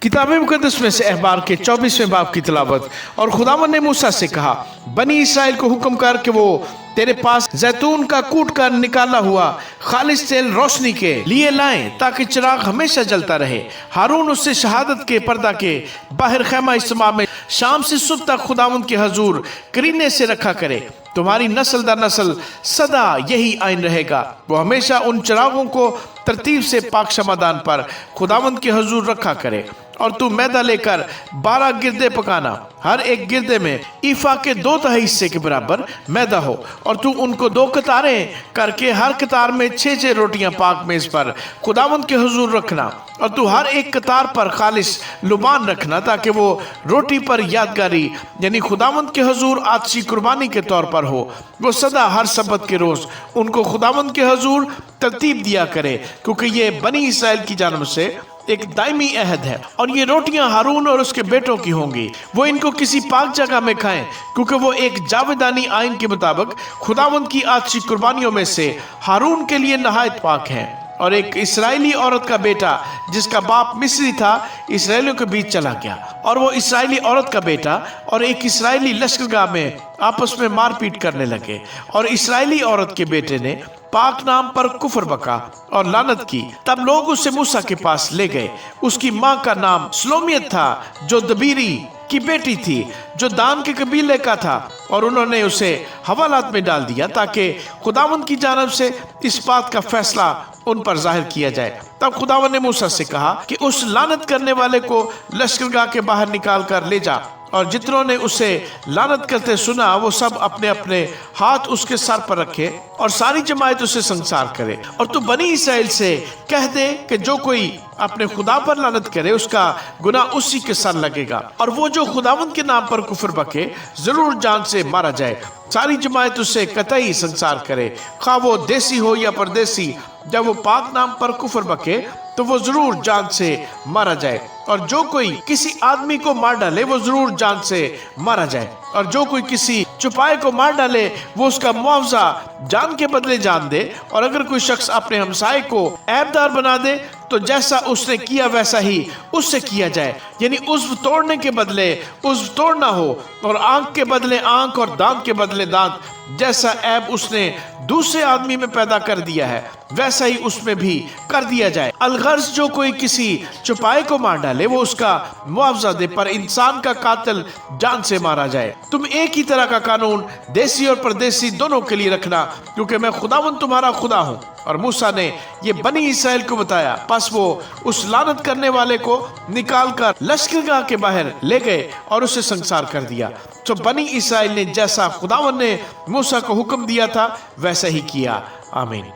किताब मुकद्दस में से अहबार के 24वें बाब की तिलावत। और खुदावंद ने मूसा से कहा, बनी इसराइल को हुक्म कर कि वो तेरे पास जैतून का कूट कर निकाला हुआ खालिस तेल रोशनी के लिए लाएं, ताकि चिराग हमेशा जलता रहे। हारून उससे शहादत के पर्दा के बाहर खैमा इज्तिमा में शाम से सुबह तक खुदावंद के हजूर करीने से रखा करे। तुम्हारी नस्ल दर नस्ल सदा यही आइन रहेगा। वो हमेशा उन चिरागों को तरतीब से पाक शमादान पर खुदावंद के हजूर रखा करे। और तू मैदा लेकर 12 गिरदे पकाना, हर एक गिरदे में ईफा के 2/3 हिस्से के बराबर मैदा हो। और तू उनको 2 कतारें करके हर कतार में 6 रोटियां पाक मेज पर खुदावंद के हुजूर रखना। और तू हर एक कतार पर खालिस लुबान रखना, ताकि वो रोटी पर यादगारी यानी खुदावंद के हुजूर आतशी कुर्बानी के तौर पर हो। वो सदा हर सबत के रोज उनको खुदावंद के हुजूर तरतीब दिया करे, क्योंकि ये बनी इसराइल की जानब से एक दायमी अहद है। और ये रोटियां हारून और उसके बेटों की होंगी। वो इनको किसी पाक जगह में खाएं, क्योंकि वो एक जावेदानी आइन के मुताबिक खुदावंद की आतशी कुर्बानियों में से हारून के लिए नहायत पाक हैं। और एक इस्राएली औरत का बेटा जिसका बाप मिस्री था, इसराइलियों के बीच चला गया। और वो इस्राएली औरत का बेटा और एक इस्राएली लश्करगाह में आपस में मारपीट करने लगे। और इस्राएली औरत के बेटे ने पाक नाम पर कुफर बका और लानत की। तब लोग उसे मूसा के पास ले गए। उसकी माँ का नाम स्लोमियत था, जो दबीरी की बेटी थी, जो दान के कबीले का था। और उन्होंने उसे हवालात में डाल दिया, ताकि खुदावंद की जानब से इस बात का फैसला उन पर जाहिर किया जाए। तब खुदावंद ने मूसा से कहा कि उस लानत करने वाले को लश्करगाह के बाहर निकाल कर ले जा। और जितनों ने उसे लानत करते सुना, वो सब अपने अपने हाथ उसके सर पर रखे और सारी जमात उसे संसार करे। और तू बनी इसराइल से कह दे कि जो कोई अपने खुदा पर लानत करे, उसका गुनाह उसी के सर लगेगा। और वो जो खुदावंद के नाम पर कुफर बके, जरूर जान से मारा जाए। सारी जमात उसे कतई संसार करे, खा वो देसी हो या परदेसी। जब वो पाक नाम पर कुफर बके, तो वो जरूर जान से मारा जाए। और जो कोई किसी आदमी को मार डाले, वो जरूर जान से मारा जाए। और जो कोई किसी चुपाए को मार डाले, वो उसका मुआवजा जान के बदले जान दे। और अगर कोई शख्स अपने हमसाए को ऐबदार बना दे, तो जैसा उसने किया वैसा ही उससे किया जाए। यानी उज़्व तोड़ने के बदले उज़्व तोड़ना हो, और आंख के बदले आंख और दांत के बदले दांत। जैसा ऐब उसने दूसरे आदमी में पैदा कर दिया है, वैसा ही उसमें भी कर दिया जाए। अलगर्ज जो कोई किसी चुपाए को मार डाले, वो उसका मुआवजा दे, पर इंसान का कातिल जान से मारा जाए। तुम एक ही तरह का कानून देसी और परदेसी दोनों के लिए रखना, क्योंकि मैं खुदावंद तुम्हारा खुदा हूँ। और मूसा ने ये बनी इसराइल को बताया। बस वो उस लानत करने वाले को निकाल कर लश्करगाह के बाहर ले गए और उसे संसार कर दिया। तो बनी इसराइल ने जैसा खुदावंद ने मूसा को हुक्म दिया था, वैसा ही किया। आमीन।